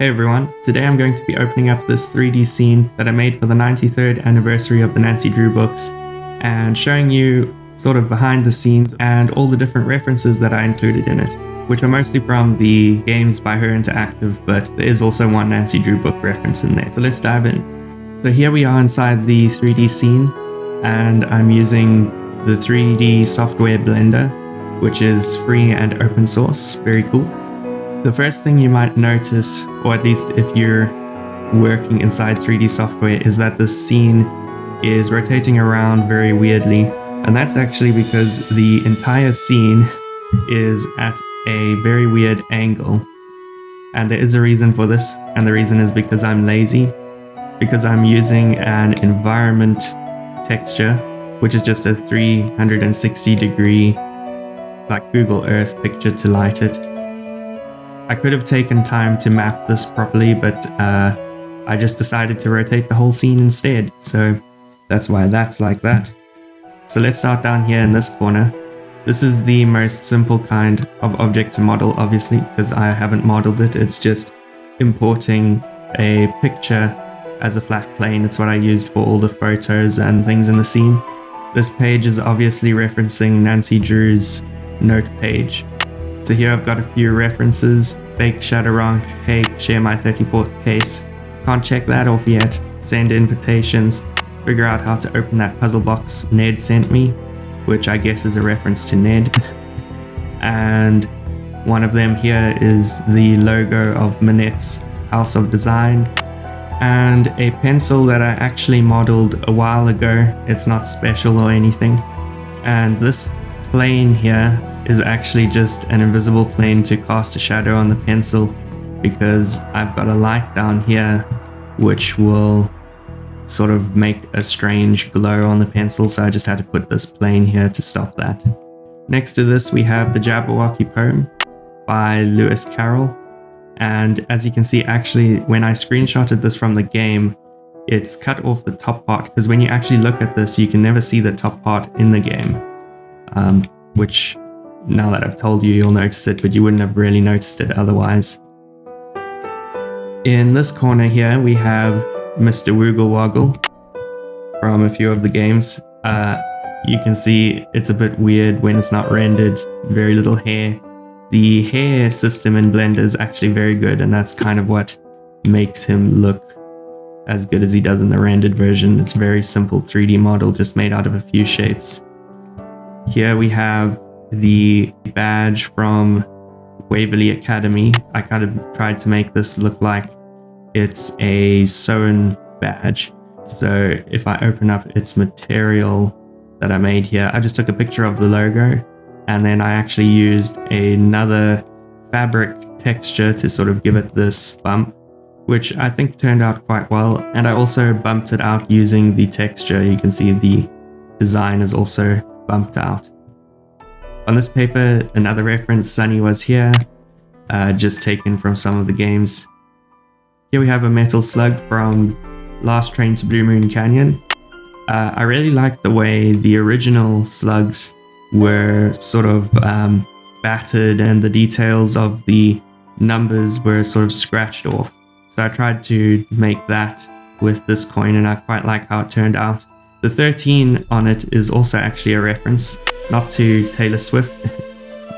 Hey everyone, today I'm going to be opening up this 3D scene that I made for the 93rd anniversary of the Nancy Drew books and showing you sort of behind the scenes and all the different references that I included in it, which are mostly from the games by Her Interactive, but there is also one Nancy Drew book reference in there. So let's dive in. So here we are inside the 3D scene and I'm using the 3D software Blender, which is free and open source. Very cool. The first thing you might notice, or at least if you're working inside 3D software, is that the scene is rotating around very weirdly. And that's actually because the entire scene is at a very weird angle. And there is a reason for this, and the reason is because I'm lazy, because I'm using an environment texture, which is just a 360 degree, like Google Earth picture to light it. I could have taken time to map this properly, but I just decided to rotate the whole scene instead. So that's why that's like that. So let's start down here in this corner. This is the most simple kind of object to model, obviously, because I haven't modeled it. It's just importing a picture as a flat plane. It's what I used for all the photos and things in the scene. This page is obviously referencing Nancy Drew's note page. So here I've got a few references: bake Shadowrun cake, share my 34th case. Can't check that off yet. Send invitations. Figure out how to open that puzzle box Ned sent me, which I guess is a reference to Ned. And one of them here is the logo of Manette's House of Design. And a pencil that I actually modeled a while ago. It's not special or anything. And this plane here is actually just an invisible plane to cast a shadow on the pencil, because I've got a light down here which will sort of make a strange glow on the pencil, so I just had to put this plane here to stop that. Next to this we have the Jabberwocky poem by Lewis Carroll, and as you can see, actually when I screenshotted this from the game, it's cut off the top part, because when you actually look at this you can never see the top part in the game, which now that I've told you, you'll notice it, but you wouldn't have really noticed it otherwise. In this corner here, we have Mr. Woogle Woggle from a few of the games. You can see it's a bit weird when it's not rendered, very little hair. The hair system in Blender is actually very good, and that's kind of what makes him look as good as he does in the rendered version. It's a very simple 3D model just made out of a few shapes. Here we have the badge from Waverly Academy. I kind of tried to make this look like it's a sewn badge. So if I open up its material that I made here, I just took a picture of the logo and then I actually used another fabric texture to sort of give it this bump, which I think turned out quite well. And I also bumped it out using the texture. You can see the design is also bumped out. On this paper, another reference, Sunny Was Here, just taken from some of the games. Here we have a metal slug from Last Train to Blue Moon Canyon. I really liked the way the original slugs were sort of battered and the details of the numbers were sort of scratched off. So I tried to make that with this coin and I quite like how it turned out. The 13 on it is also actually a reference, not to Taylor Swift,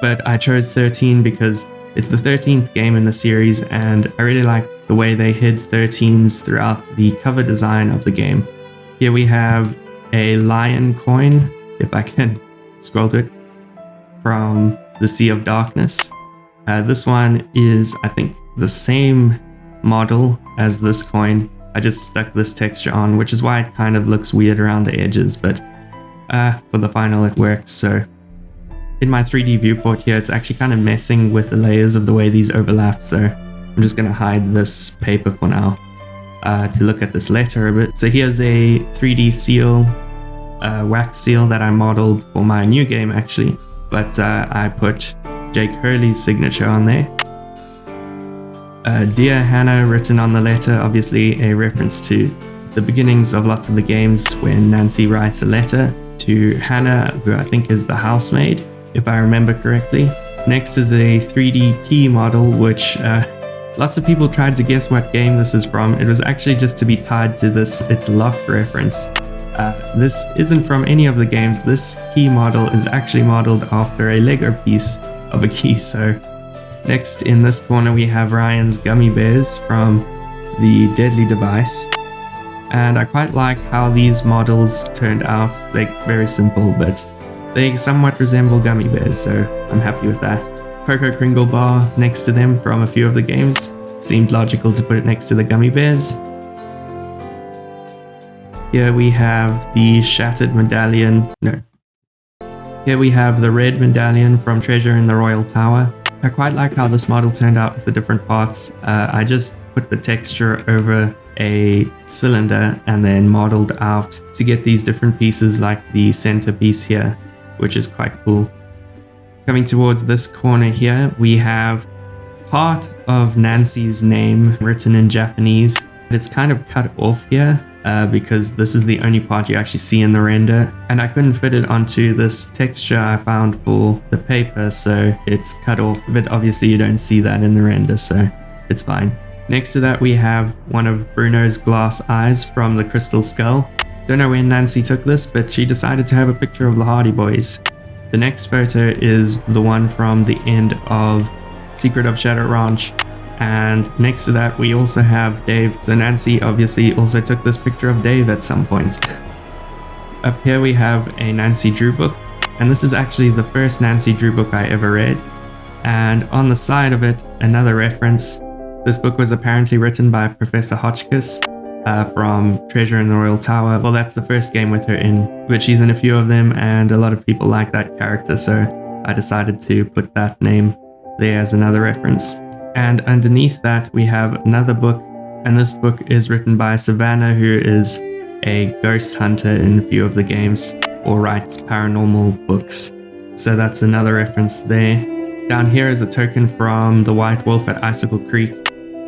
but I chose 13 because it's the 13th game in the series and I really like the way they hid 13s throughout the cover design of the game. Here we have a lion coin, if I can scroll to it, from the Sea of Darkness. This one is, I think, the same model as this coin. I just stuck this texture on, which is why it kind of looks weird around the edges, but for the final it works. So in my 3D viewport here, it's actually kind of messing with the layers of the way these overlap, so I'm just going to hide this paper for now to look at this letter a bit. So here's a 3D seal, wax seal that I modeled for my new game actually, but I put Jake Hurley's signature on there. Dear Hannah written on the letter, obviously a reference to the beginnings of lots of the games when Nancy writes a letter to Hannah, who I think is the housemaid, if I remember correctly. Next is a 3D key model, which Lots of people tried to guess what game this is from. It was actually just to be tied to its Loft reference. This isn't from any of the games. This key model is actually modeled after a Lego piece of a key. So next in this corner we have Ryan's gummy bears from the Deadly Device. And I quite like how these models turned out. They're very simple, but they somewhat resemble gummy bears, so I'm happy with that. Cocoa Kringle bar next to them from a few of the games. Seemed logical to put it next to the gummy bears. Here we have the shattered medallion. No. Here we have the red medallion from Treasure in the Royal Tower. I quite like how this model turned out with the different parts. I just put the texture over a cylinder and then modeled out to get these different pieces like the center piece here, which is quite cool. Coming towards this corner here, we have part of Nancy's name written in Japanese. It's kind of cut off here because this is the only part you actually see in the render, and I couldn't fit it onto this texture I found for the paper, so it's cut off, but obviously you don't see that in the render, so it's fine. Next to that we have one of Bruno's glass eyes from the Crystal Skull. Don't know when Nancy took this, but she decided to have a picture of the Hardy Boys. The next photo is the one from the end of Secret of Shadow Ranch, and next to that we also have Dave. So Nancy obviously also took this picture of Dave at some point. Up here we have a Nancy Drew book, and this is actually the first Nancy Drew book I ever read. And on the side of it, another reference. This book was apparently written by Professor Hotchkiss from Treasure in the Royal Tower. Well, that's the first game with her in, but she's in a few of them, and a lot of people like that character, so I decided to put that name there as another reference. And underneath that we have another book, and this book is written by Savannah, who is a ghost hunter in a few of the games, or writes paranormal books. So that's another reference there. Down here is a token from the White Wolf at Icicle Creek.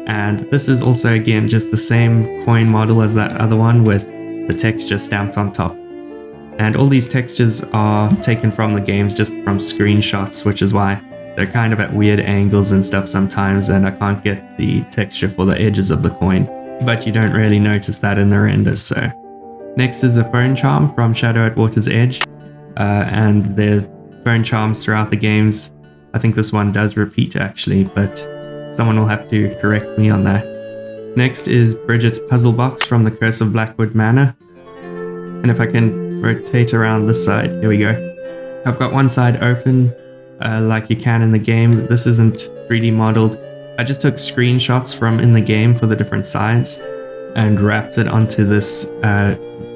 And this is also again just the same coin model as that other one with the texture stamped on top. And all these textures are taken from the games, just from screenshots, which is why they're kind of at weird angles and stuff sometimes, and I can't get the texture for the edges of the coin. But you don't really notice that in the render, so. Next is a phone charm from Shadow at Water's Edge. And the phone charms throughout the games, I think this one does repeat actually, but someone will have to correct me on that. Next is Bridget's puzzle box from the Curse of Blackwood Manor. And if I can rotate around this side, here we go. I've got one side open, like you can in the game. This isn't 3D modeled. I just took screenshots from in the game for the different sides and wrapped it onto this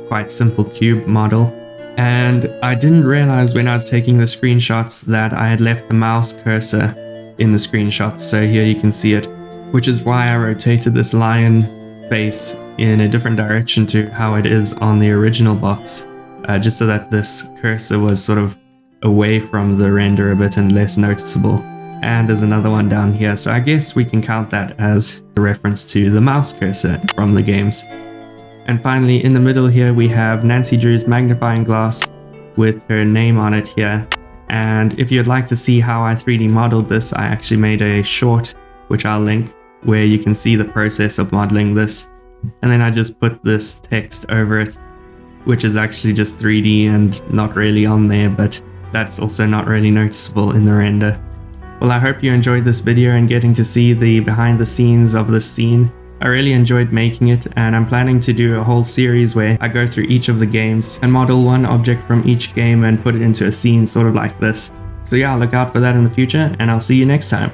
quite simple cube model. And I didn't realize when I was taking the screenshots that I had left the mouse cursor in the screenshots, so here you can see it, which is why I rotated this lion face in a different direction to how it is on the original box, just so that this cursor was sort of away from the render a bit and less noticeable. And there's another one down here, so I guess we can count that as a reference to the mouse cursor from the games. And finally, in the middle here we have Nancy Drew's magnifying glass with her name on it here. And if you'd like to see how I 3D modeled this, I actually made a short, which I'll link, where you can see the process of modeling this. And then I just put this text over it, which is actually just 3D and not really on there, but that's also not really noticeable in the render. Well, I hope you enjoyed this video and getting to see the behind the scenes of this scene. I really enjoyed making it, and I'm planning to do a whole series where I go through each of the games and model one object from each game and put it into a scene sort of like this. So yeah, look out for that in the future, and I'll see you next time.